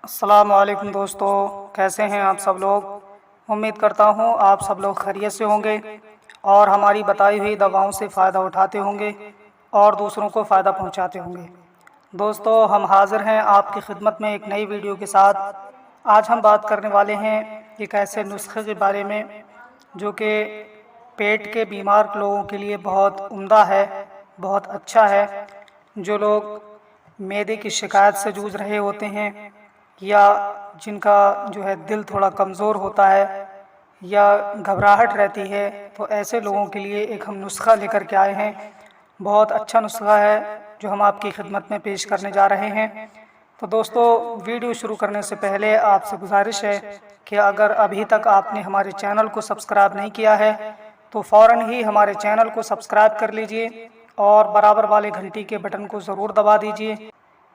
अस्सलाम वालेकुम दोस्तों, कैसे हैं आप सब लोग। उम्मीद करता हूं आप सब लोग खैरियत से होंगे और हमारी बताई हुई दवाओं से फ़ायदा उठाते होंगे और दूसरों को फ़ायदा पहुंचाते होंगे। दोस्तों, हम हाज़िर हैं आपकी खिदमत में एक नई वीडियो के साथ। आज हम बात करने वाले हैं एक ऐसे नुस्खे के बारे में जो कि पेट के बीमार लोगों के लिए बहुत उम्दा है, बहुत अच्छा है। जो लोग मैदे की शिकायत से जूझ रहे होते हैं या जिनका जो है दिल थोड़ा कमज़ोर होता है या घबराहट रहती है, तो ऐसे लोगों के लिए एक हम नुस्खा लेकर के आए हैं। बहुत अच्छा नुस्खा है जो हम आपकी खिदमत में पेश करने जा रहे हैं। तो दोस्तों, वीडियो शुरू करने से पहले आपसे गुजारिश है कि अगर अभी तक आपने हमारे चैनल को सब्सक्राइब नहीं किया है तो फ़ौरन ही हमारे चैनल को सब्सक्राइब कर लीजिए और बराबर वाले घंटी के बटन को ज़रूर दबा दीजिए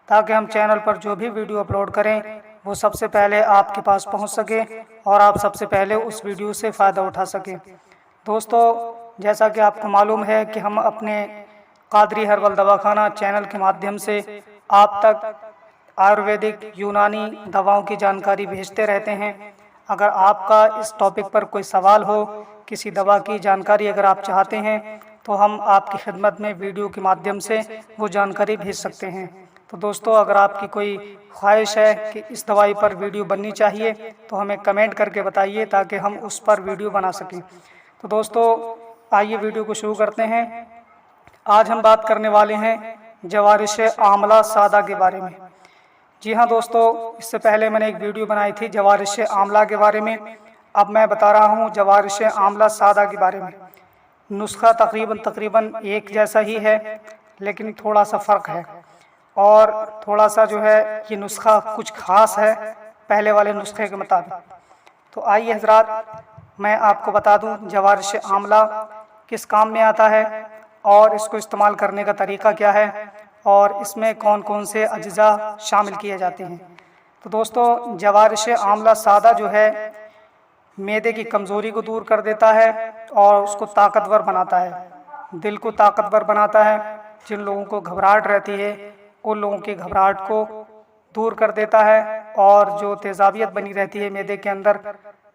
ताकि हम चैनल पर जो भी वीडियो अपलोड करें वो सबसे पहले आपके पास पहुंच सके और आप सबसे पहले उस वीडियो से फ़ायदा उठा सकें। दोस्तों, जैसा कि आपको मालूम है कि हम अपने कादरी हर्बल दवाखाना चैनल के माध्यम से आप तक आयुर्वेदिक यूनानी दवाओं की जानकारी भेजते रहते हैं। अगर आपका इस टॉपिक पर कोई सवाल हो, किसी दवा की जानकारी अगर आप चाहते हैं तो हम आपकी खिदमत में वीडियो के माध्यम से वो जानकारी भेज सकते हैं। तो दोस्तों, अगर आपकी कोई ख्वाहिश है कि इस दवाई पर वीडियो बननी चाहिए तो हमें कमेंट करके बताइए ताकि हम उस पर वीडियो बना सकें। तो दोस्तों, आइए वीडियो को शुरू करते हैं। आज हम बात करने वाले हैं जवारिश आमला सादा के बारे में। जी हाँ दोस्तों, इससे पहले मैंने एक वीडियो बनाई थी जवारिश आमला के बारे में। अब मैं बता रहा हूँ जवारिश आमला सादा के बारे में। नुस्खा तकरीबन एक जैसा ही है, लेकिन थोड़ा सा फ़र्क है और थोड़ा सा जो है ये नुस्खा कुछ ख़ास है पहले वाले नुस्खे के मुताबिक। तो आइए हजरात, मैं आपको बता दूं जवारिश आमला किस काम में आता है और इसको इस्तेमाल करने का तरीका क्या है और इसमें कौन कौन से अज्जा शामिल किए जाते हैं। तो दोस्तों, जवारिश आमला सादा जो है मैदे की कमज़ोरी को दूर कर देता है और उसको ताकतवर बनाता है, दिल को ताकतवर बनाता है। जिन लोगों को घबराहट रहती है उन लोगों की घबराहट को दूर कर देता है और जो तेज़ाबियत बनी रहती है मैदे के अंदर,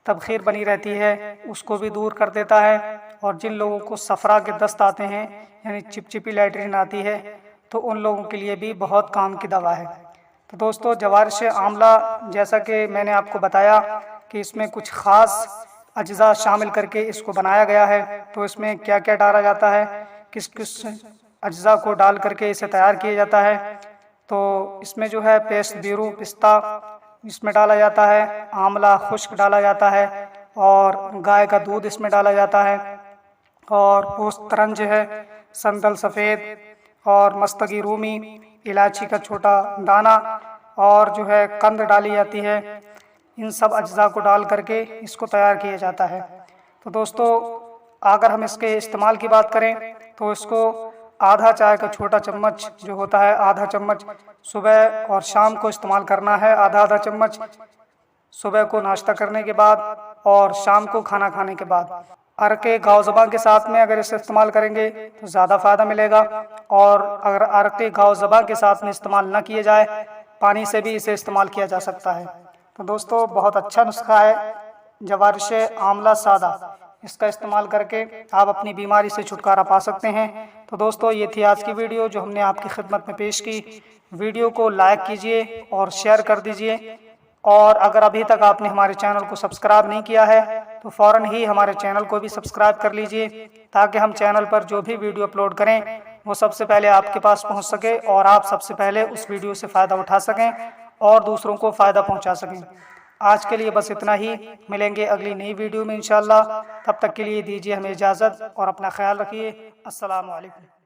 तबखीर बनी रहती है, उसको भी दूर कर देता है। और जिन लोगों को सफ़रा के दस्त आते हैं यानी चिपचिपी लैट्रिन आती है तो उन लोगों के लिए भी बहुत काम की दवा है। तो दोस्तों, जवारिश आमला जैसा कि मैंने आपको बताया कि इसमें कुछ ख़ास अज्जा शामिल करके इसको बनाया गया है। तो इसमें क्या क्या डाला जाता है, किस किस अज्जा को डाल करके इसे तैयार किया जाता है। तो इसमें जो है पेस्ट बीरू पिस्ता इसमें डाला जाता है, आमला खुश्क डाला जाता है और गाय का दूध इसमें डाला जाता है और पोस्त तरंज है, संदल सफ़ेद और मस्तगी रूमी, इलायची का छोटा दाना और जो है कंद डाली जाती है। इन सब अज्जा को डाल करके इसको तैयार किया जाता है। तो दोस्तों, अगर हम इसके इस्तेमाल की बात करें तो इसको आधा चाय का छोटा चम्मच जो होता है, आधा चम्मच सुबह और शाम को इस्तेमाल करना है। आधा आधा चम्मच सुबह को नाश्ता करने के बाद और शाम को खाना खाने के बाद। अरके गाव-ज़बां के साथ में अगर इसे इस्तेमाल करेंगे तो ज़्यादा फ़ायदा मिलेगा। और अगर अरके गाव-ज़बां के साथ में इस्तेमाल न किए जाए, पानी से भी इसे इस्तेमाल किया जा सकता है। तो दोस्तों, बहुत अच्छा नुस्खा है जवारिश आमला सादा। इसका इस्तेमाल करके आप अपनी बीमारी से छुटकारा पा सकते हैं। तो दोस्तों, ये थी आज की वीडियो जो हमने आपकी खिदमत में पेश की। वीडियो को लाइक कीजिए और शेयर कर दीजिए और अगर अभी तक आपने हमारे चैनल को सब्सक्राइब नहीं किया है तो फ़ौरन ही हमारे चैनल को भी सब्सक्राइब कर लीजिए ताकि हम चैनल पर जो भी वीडियो अपलोड करें वो सबसे पहले आपके पास पहुंच सके और आप सबसे पहले उस वीडियो से फ़ायदा उठा सकें और दूसरों को फ़ायदा पहुंचा सकें। आज के लिए बस इतना ही। मिलेंगे अगली नई वीडियो में इंशाअल्लाह। तब तक के लिए दीजिए हमें इजाज़त और अपना ख्याल रखिए। अस्सलामु अलैकुम।